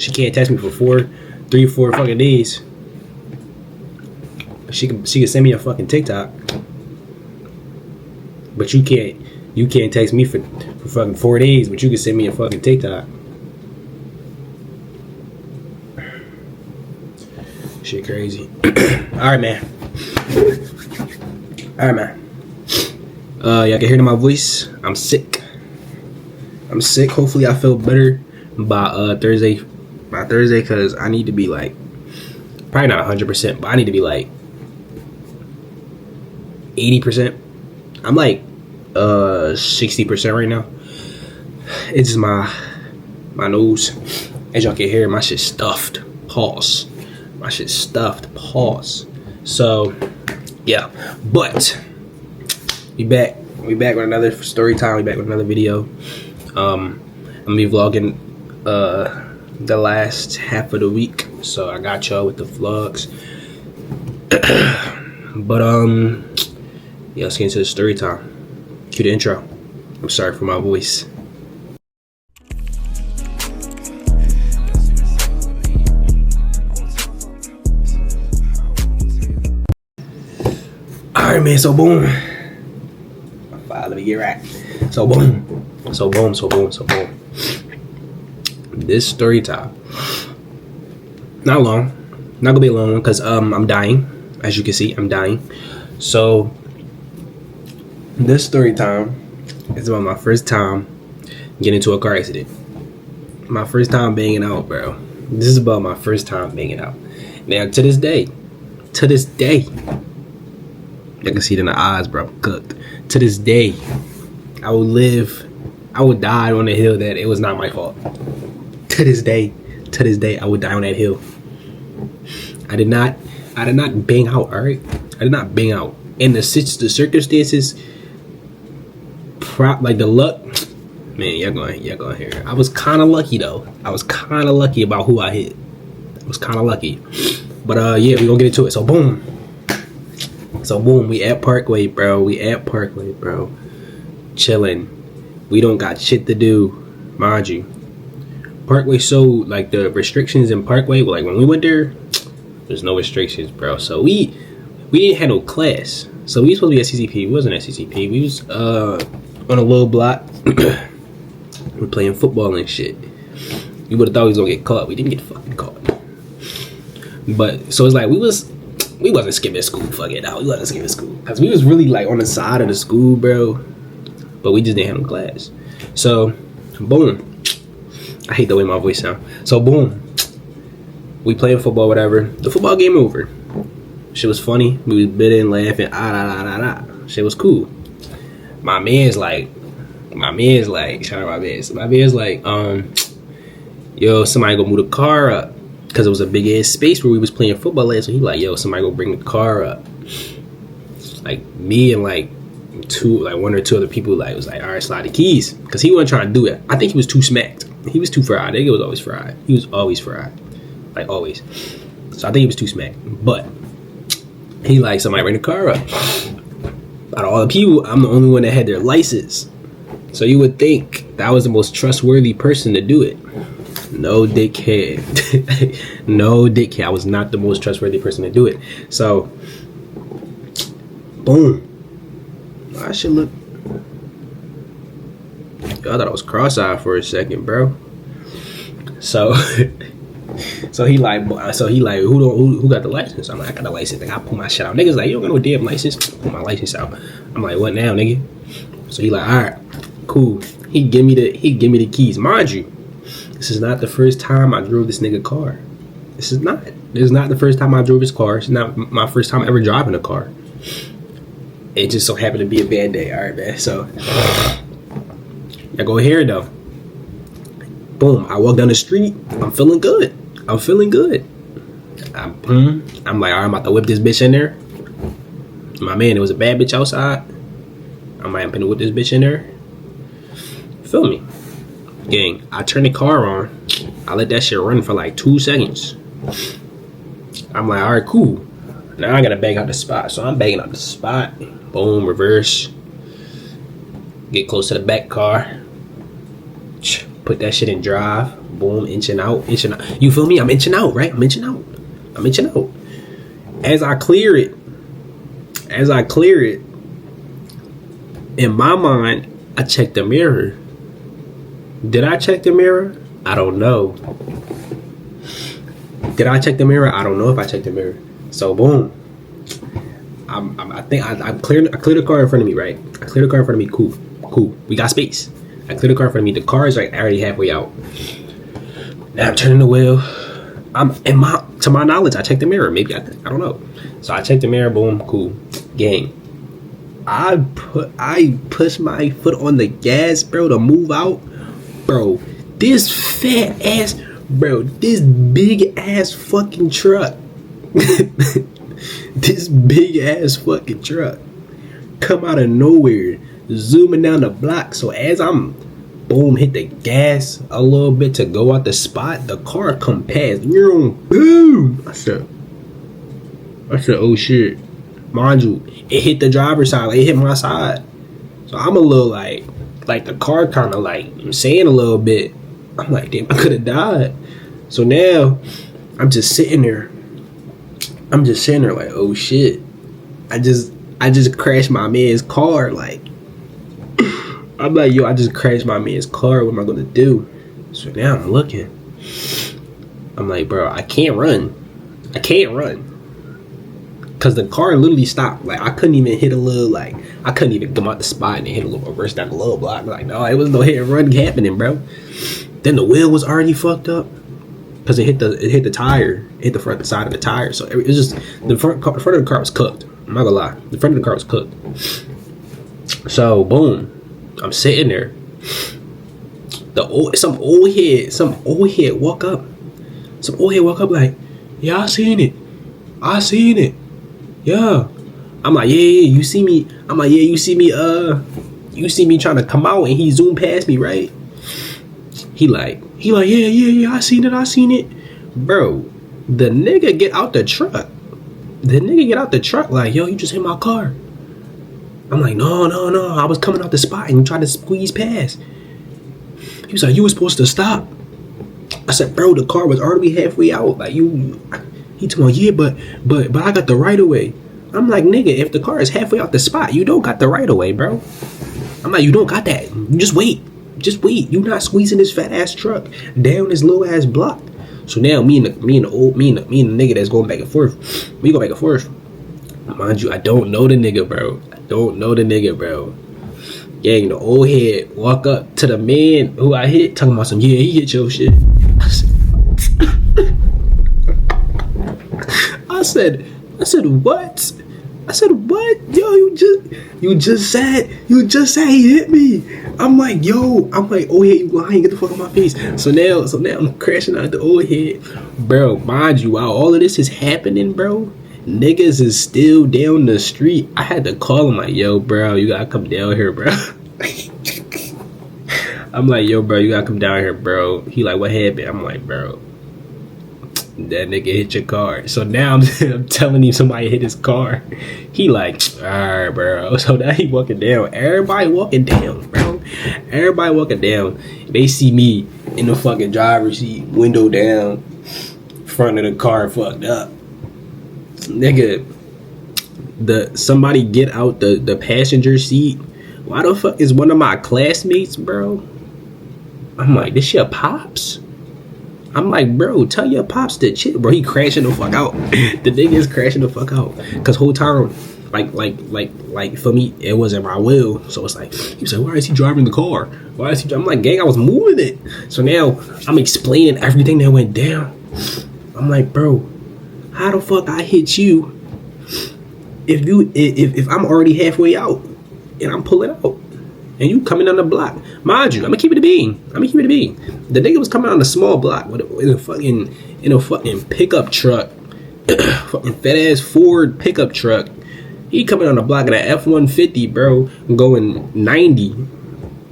She can't text me for 3 or 4 fucking days. She can send me a fucking TikTok. But you can't text me for fucking 4 days, but you can send me a fucking TikTok. Shit crazy. Alright, man. Y'all can hear my voice. I'm sick. Hopefully I feel better by Thursday. Because I need to be like, probably not 100%, but I need to be like 80%. I'm like 60% right now. It's just my nose. As y'all can hear, my shit's stuffed. Pause. My shit's stuffed. Pause. So yeah, but we back with another story time. We back with another video. I'm gonna be vlogging the last half of the week, so I got y'all with the vlogs. But yeah, let's get into the story time. Cue the intro. I'm sorry for my voice. Alright, man, so boom. Let me get right. So boom. This story time. Not long. Not gonna be a long one because I'm dying. As you can see, I'm dying. So this story time is about my first time getting into a car accident. My first time banging out, bro. This is about my first time banging out. Now to this day, you can see it in the eyes, bro. I'm cooked. To this day, I would die on the hill that it was not my fault. To this day, I would die on that hill. I did not bang out, alright? I did not bang out. And the circumstances, like the luck, man, y'all gonna hear it. I was kind of lucky though. I was kind of lucky about who I hit. I was kind of lucky. But yeah, we gonna get into it. So boom, we at Parkway, bro. Chilling. We don't got shit to do, mind you. Parkway, so like the restrictions in Parkway, like when we went there, there's no restrictions, bro. So we didn't have no class. So we was supposed to be at CCP. We wasn't at CCP. We was on a little block. We're playing football and shit. You would have thought we was gonna get caught. We didn't get fucking caught. But so it's like we wasn't skipping school. Fuck it out. We wasn't skipping school because we was really like on the side of the school, bro. But we just didn't have no class. So boom. I hate the way my voice sound. So boom. We playing football, whatever. The football game over. Shit was funny. We was bidding, laughing. Shit was cool. My man's like, shout out my man's. My man's like, yo, somebody go move the car up. Cause it was a big ass space where we was playing football at. So he like, yo, somebody go bring the car up. Like me and like one or two other people like was like, all right, slide the keys. Cause he wasn't trying to do it. I think he was too smacked. He was too fried. I think it was always fried. He was always fried. Like always. So I think he was too smacked. But he like, somebody bring the car up. Out of all the people, I'm the only one that had their license. So you would think that I was the most trustworthy person to do it. No dickhead. No dickhead. I was not the most trustworthy person to do it. So, boom. I should look. Yo, I thought I was cross-eyed for a second, bro. So, he like, who got the license? I'm like, I got the license. Like, I pull my shit out. Niggas like, you don't got no damn license. Pull my license out. I'm like, what now, nigga? So he like, all right, cool. He give me the keys, mind you. This is not the first time I drove this nigga car. This is not the first time I drove his car. It's not my first time ever driving a car. It just so happened to be a bad day. All right, man. So I go here though. Boom. I walk down the street. I'm feeling good. I'm like, all right, I'm about to whip this bitch in there. My man, there was a bad bitch outside. I'm like, I'm gonna whip this bitch in there. Feel me? Gang, I turn the car on. I let that shit run for like 2 seconds. I'm like, all right, cool. Now I gotta bang out the spot. So I'm banging out the spot. Boom, reverse. Get close to the back car. Put that shit in drive. Boom, inching out. You feel me? I'm inching out, right? I'm inching out. As I clear it, in my mind, I check the mirror. Did I check the mirror? I don't know. Did I check the mirror? I don't know if I checked the mirror. So boom. I think I cleared the car in front of me, right? I cleared the car in front of me. Cool. We got space. I cleared the car in front of me. The car is like already halfway out. Now I'm turning the wheel. To my knowledge, I checked the mirror. Maybe I don't know. So I checked the mirror. Boom. Cool. Gang. I pushed my foot on the gas, bro, to move out. Bro, this fat ass, bro, this big ass fucking truck. This big ass fucking truck come out of nowhere, zooming down the block. So as I'm boom, hit the gas a little bit to go out the spot, the car come past. Boom! I said, oh shit. Mind you, it hit the driver's side, like it hit my side. So I'm a little like the car kind of like, I'm saying a little bit. I'm like, damn, I could have died. So now I'm just sitting there like, oh shit. I just crashed my man's car. Like, I'm like, yo, I just crashed my man's car. What am I gonna do? So now I'm looking. I'm like, bro, I can't run. Cause the car literally stopped. Like, I couldn't even hit a little, like, I couldn't even come out the spot and hit a little reverse down the little block. Like, no, it was no hit and run happening, bro. Then the wheel was already fucked up. Cause it hit the tire, hit the front side of the tire. So it was just, the front of the car was cooked. I'm not gonna lie. The front of the car was cooked. So boom, I'm sitting there. Some old head walk up. Like, yeah, I seen it. Yeah. I'm like, yeah, you see me. I'm like, yeah, you see me trying to come out, and he zoomed past me, right? He like, yeah, I seen it. Bro, the nigga get out the truck. Like, yo, you just hit my car. I'm like, no, I was coming out the spot and you tried to squeeze past. He was like, you were supposed to stop. I said, bro, the car was already halfway out. Like, he told me, yeah, but I got the right of way. I'm like, nigga, if the car is halfway out the spot, you don't got the right of way, bro. I'm like, you don't got that. You just wait. You not squeezing this fat ass truck down this little ass block. So now me and the nigga that's going back and forth, we go back and forth. Mind you, I don't know the nigga, bro. Gang, the old head walk up to the man who I hit, talking about some, yeah, he hit your shit. I said, what? Yo, you just said he hit me. I'm like, oh yeah, you lying, get the fuck out of my face. So now I'm crashing out the old head. Bro, mind you, while all of this is happening, bro, niggas is still down the street. I had to call him like, yo, bro, you gotta come down here, bro. I'm like, yo, bro, you gotta come down here, bro. He like, what happened? I'm like, bro, that nigga hit your car. So now I'm telling him somebody hit his car. He like, alright, bro. So now he walking down. Everybody walking down, bro. They see me in the fucking driver's seat, window down, front of the car fucked up. Nigga, somebody get out the passenger seat. Why the fuck is one of my classmates, bro? I'm like, this your pops? I'm like, bro, tell your pops to chill, bro. He crashing the fuck out. The nigga is crashing the fuck out. Cause whole time, like for me, it wasn't my will. So it's like, he was like, why is he driving the car? I'm like, gang, I was moving it. So now I'm explaining everything that went down. I'm like, bro, how the fuck I hit you if I'm already halfway out and I'm pulling out and you coming on the block? Mind you, I'm gonna keep it a bean. The nigga was coming on a small block in a fucking pickup truck, fucking fat ass Ford pickup truck. He coming on the block in an F-150, bro, going 90.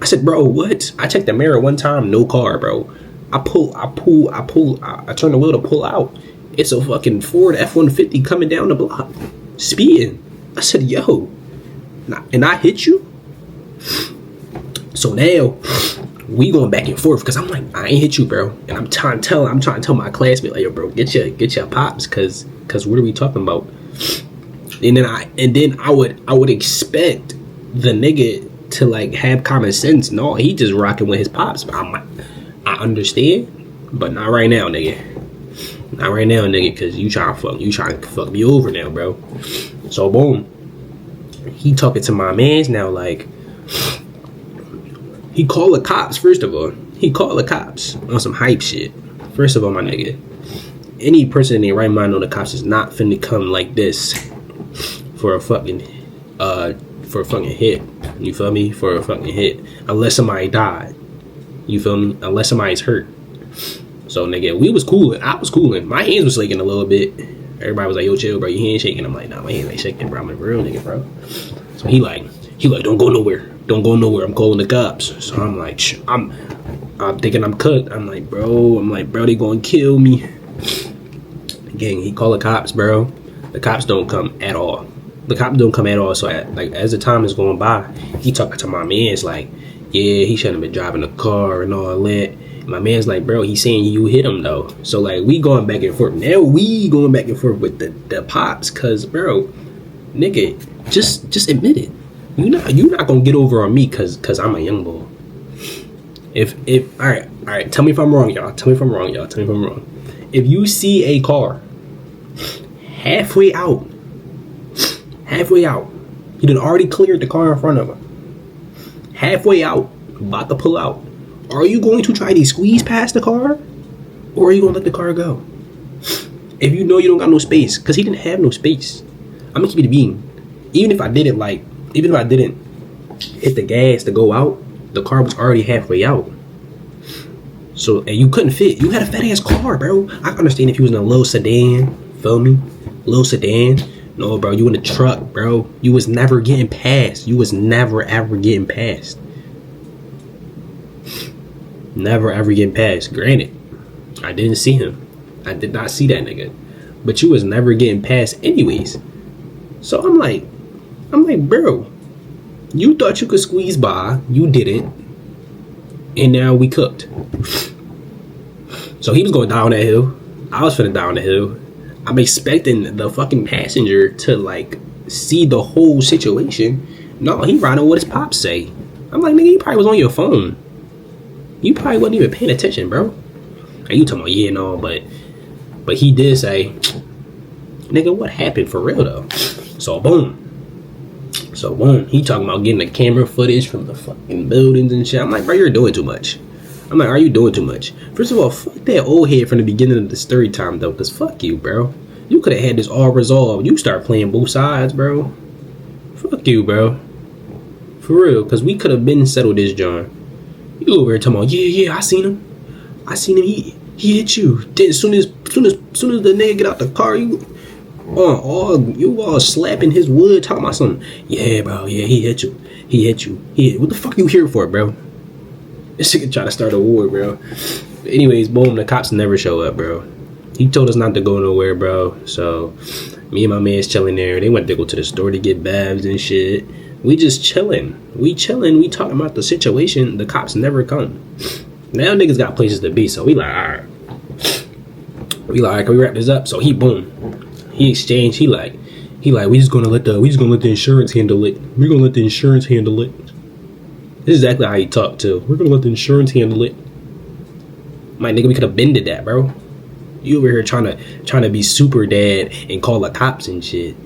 I said, bro, what? I checked the mirror one time, no car, bro. I turn the wheel to pull out. It's a fucking Ford F-150 coming down the block, speeding. I said, yo, and I hit you? So now, we going back and forth because I'm like, I ain't hit you, bro. And I'm trying to tell my classmate, like, yo, bro, get your pops, cause what are we talking about? And then I would expect the nigga to like have common sense. No, he just rocking with his pops. I'm like, I understand, but not right now, nigga. Not right now, nigga, cause you trying to fuck me over now, bro. So boom, he talking to my mans now, like, he called the cops. First of all, he called the cops on some hype shit. First of all, my nigga, any person in their right mind know the cops is not finna come like this for a fucking hit. You feel me? For a fucking hit, unless somebody died. You feel me? Unless somebody's hurt. So nigga, we was cooling. I was cooling. My hands was shaking a little bit. Everybody was like, yo, chill, bro, your hands shaking. I'm like, nah, my hands ain't shaking, bro. I'm a real nigga, bro. So he like, don't go nowhere. Don't go nowhere. I'm calling the cops. So I'm like, I'm thinking I'm cooked. I'm like, bro, they gonna kill me. Gang, he called the cops, bro. The cops don't come at all. So as the time is going by, he talking to my man's like, yeah, he shouldn't have been driving the car and all that. My man's like, bro, he's saying you hit him though. So like we going back and forth. Now we going back and forth with the pops, cause bro, nigga, just admit it. You not gonna get over on me cause I'm a young boy. If all right, tell me if I'm wrong, y'all. Tell me if I'm wrong. If you see a car halfway out, he done already cleared the car in front of him. Halfway out, about to pull out. Are you going to try to squeeze past the car? Or are you going to let the car go? If you know you don't got no space, because he didn't have no space. I'm going to keep it a beam. Even if I didn't hit the gas to go out, the car was already halfway out. So, and you couldn't fit. You had a fat ass car, bro. I understand if you was in a little sedan, feel me? Little sedan. No, bro, you in a truck, bro. You was never getting past. You was never ever getting past. Never ever getting past. Granted, I didn't see him. I did not see that nigga. But you was never getting past anyways. So I'm like, bro, you thought you could squeeze by. You didn't. And now we cooked. So he was going down that hill. I was finna down the hill. I'm expecting the fucking passenger to like see the whole situation. No, he riding what his pops say. I'm like, nigga, you probably was on your phone. You probably wasn't even paying attention, bro. And you talking about, yeah, no, but he did say, nigga, what happened for real though? So boom, he talking about getting the camera footage from the fucking buildings and shit. I'm like, bro, you're doing too much. I'm like, are you doing too much? First of all, fuck that old head from the beginning of the story time though, cause fuck you, bro. You could have had this all resolved. You start playing both sides, bro. Fuck you, bro. For real, cause we could have been settled this, John. You over here talking about, yeah, I seen him. He hit you. Then soon as the nigga get out the car, you all slapping his wood, talking about something. Yeah, bro, yeah, he hit you. What the fuck you here for, bro? This nigga trying to start a war, bro. Anyways, boom, the cops never show up, bro. He told us not to go nowhere, bro. So me and my man's chilling there. They went to go to the store to get bags and shit. We just chilling. We talking about the situation. The cops never come. Now niggas got places to be, so we like, alright. Can we wrap this up? So he exchanged, he like, we just gonna let the insurance handle it. We're gonna let the insurance handle it. This is exactly how he talked too. We're gonna let the insurance handle it. My nigga, we could have bended that, bro. You over here trying to be super dad and call the cops and shit,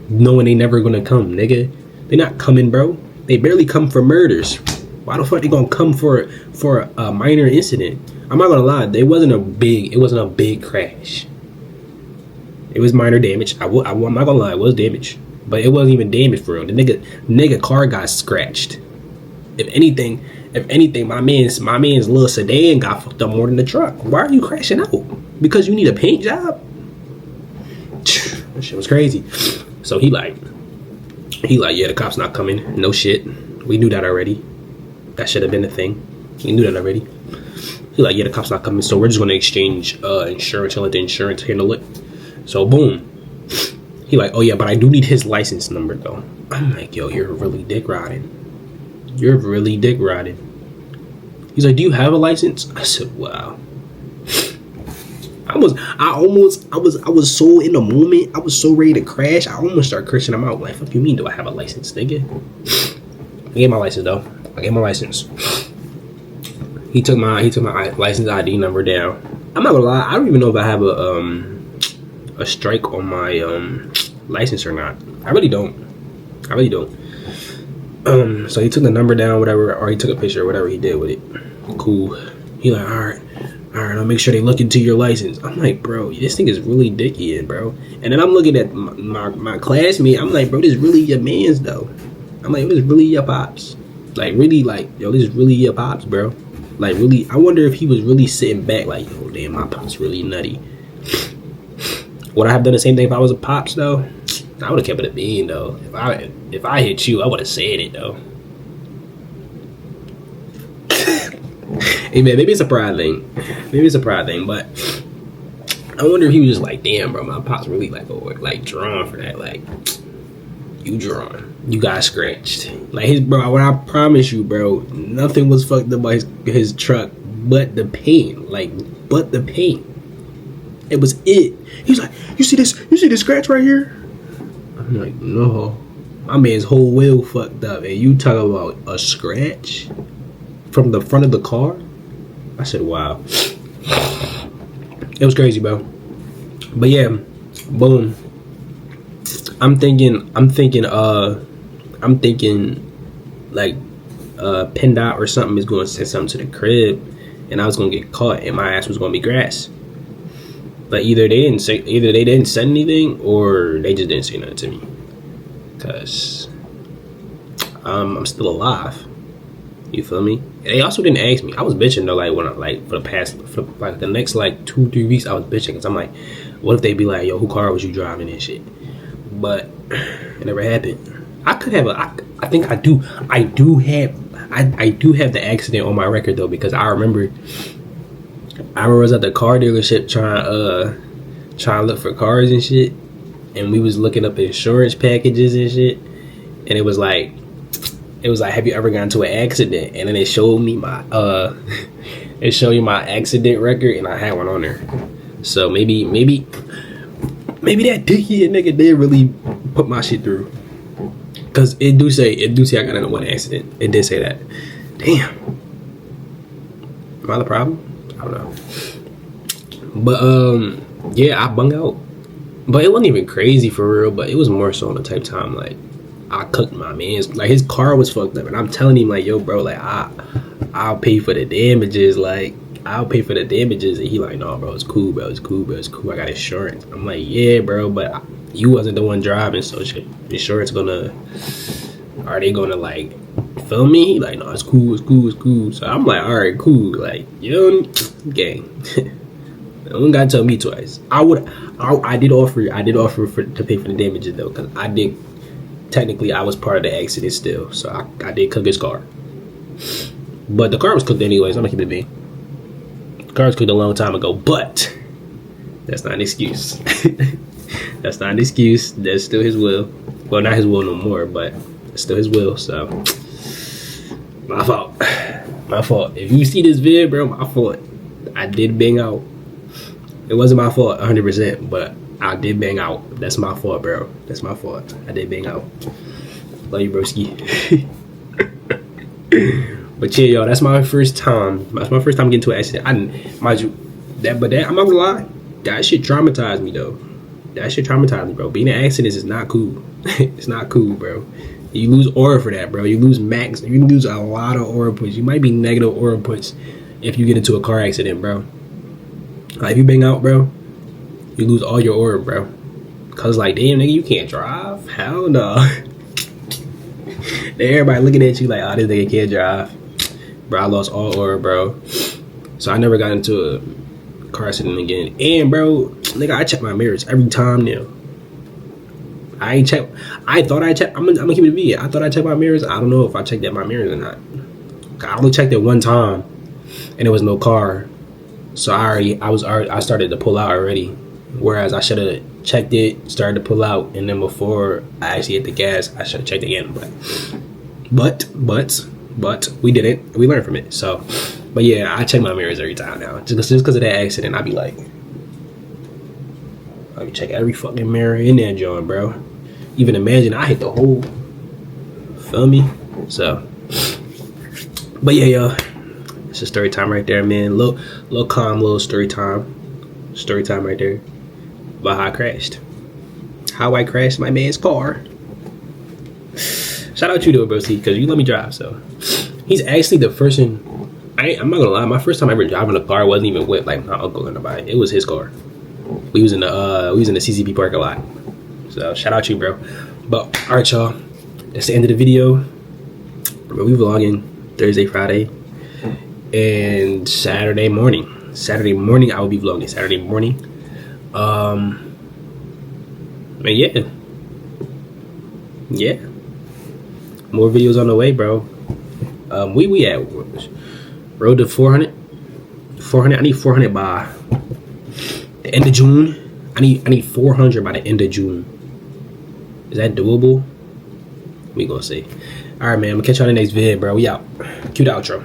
knowing they never gonna come, nigga. They not coming, bro. They barely come for murders. Why the fuck they gonna come for a minor incident? I'm not gonna lie, it wasn't a big crash. It was minor damage. I'm not gonna lie, it was damage, but it wasn't even damage for real. The nigga car got scratched. If anything, my man's little sedan got fucked up more than the truck. Why are you crashing out? Because you need a paint job? That shit was crazy. So he like, yeah, the cops not coming. No shit. We knew that already. That should have been a thing. We knew that already. He like, yeah, the cops not coming, so we're just gonna exchange insurance and let the insurance handle it. So boom. He like, oh yeah, but I do need his license number though. I'm like, yo, you're really dick riding. He's He's like, do you have a license? I said, wow. I was so in the moment. I was so ready to crash. I almost started cursing him out. Like, fuck you mean, do I have a license, nigga? I gave my license though. I gave my license. He took my license ID number down. I'm not gonna lie, I don't even know if I have a strike on my license or not. I really don't. So he took the number down, whatever, or he took a picture, whatever he did with it. Cool. He like, alright, I'll make sure they look into your license. I'm like, bro, this thing is really dicky, bro. And then I'm looking at my classmate. I'm like, bro, this really your man's though. I'm like, this really your pops. Like, really, like, yo, this is really your pops, bro. Like, really, I wonder if he was really sitting back like, yo, damn, my pops really nutty. Would I have done the same thing if I was a pops though? I would have kept it a bean though. If I hit you, I would have said it though. Hey man, maybe it's a pride thing. But I wonder if he was just like, damn, bro, my pops really like drawn for that. Like, you drawn, you got scratched. Like his bro. When I promise you, bro, nothing was fucked up by his truck, but the paint. But the paint. It was it. He's like, you see this scratch right here? I'm like, no. My man's whole wheel fucked up, and you talk about a scratch from the front of the car? I said, wow. It was crazy, bro. But yeah, boom. I'm thinking like PennDOT or something is going to send something to the crib, and I was going to get caught, and my ass was going to be grass. But either they didn't send anything, or they just didn't say nothing to me, cause I'm still alive. You feel me? They also didn't ask me. I was bitching though, like for the next 2-3 weeks, I was bitching because I'm like, what if they be like, yo, who car was you driving and shit? But it never happened. I could have I think I do have the accident on my record though, because I remember I was at the car dealership trying to look for cars and shit, and we was looking up insurance packages and shit, and it was like, have you ever gotten into an accident? And then it showed me my it showed you my accident record, and I had one on there. So maybe that dicky nigga did really put my shit through, cause it do say I got into one accident. It did say that. Damn, am I the problem? I don't know. But yeah, I bung out. But it wasn't even crazy for real, but it was more so on the type time like I cooked my man's, like his car was fucked up, and I'm telling him like, yo bro, like I'll pay for the damages, and he like, no bro, it's cool, I got insurance. I'm like, yeah bro, but you wasn't the one driving, so shit, insurance are they gonna like feel me? He like, no, it's cool. So I'm like, all right, cool. Like, yo, gang. Don't gotta tell me twice. I did offer to pay for the damages though, because technically I was part of the accident still, so I did cook his car. But the car was cooked anyways. I'm gonna keep it being. The car was cooked a long time ago, but that's not an excuse. That's not an excuse. That's still his will. Well, not his will no more, but it's still his will. So my fault. If you see this vid, bro, my fault. I did bang out. It wasn't my fault 100%, but I did bang out. That's my fault, bro. That's my fault. I did bang out. Love you, broski. But yeah, yo, that's my first time. That's my first time getting into an accident. Mind you, I'm not gonna lie. That shit traumatized me though. Bro. Being in accidents is not cool. It's not cool, bro. You lose aura for that, bro. You lose a lot of aura points. You might be negative aura points if you get into a car accident, bro. Like, if you bang out, bro, you lose all your aura, bro. Cause like, damn nigga, you can't drive? Hell no. Then everybody looking at you like, oh, this nigga can't drive. Bro, I lost all aura, bro. So I never got into a car accident again. And bro, nigga, I check my mirrors every time now. I thought I checked. I'm gonna keep it V. I thought I checked my mirrors. I don't know if I checked my mirrors or not. I only checked it one time, and there was no car. So I started to pull out already. Whereas I should have checked it, started to pull out, and then before I actually hit the gas, I should have checked again. But we didn't. We learned from it. So, but But yeah, I check my mirrors every time now. Just because of that accident, I be like, I be checking every fucking mirror in that joint, bro. Even imagine I hit the hole. Feel me? So, but yeah, yo, it's a story time right there, man. Little calm, little story time right there. About how I crashed. How I crashed my man's car. Shout out you though, bro, because you let me drive. So he's actually the person. I'm not gonna lie. My first time ever driving a car wasn't even with like my uncle or nobody. It was his car. We was in the CCP parking lot. So shout out you, bro. But all right, y'all. That's the end of the video. But we vlogging Thursday, Friday, and Saturday morning. Saturday morning I will be vlogging. Saturday morning. And yeah. More videos on the way, bro. We at road to 400. I need 400 by the end of June. I need 400 by the end of June. Is that doable? We gonna see. All right, man. I'm gonna catch you on the next vid, bro. We out. Cue the outro.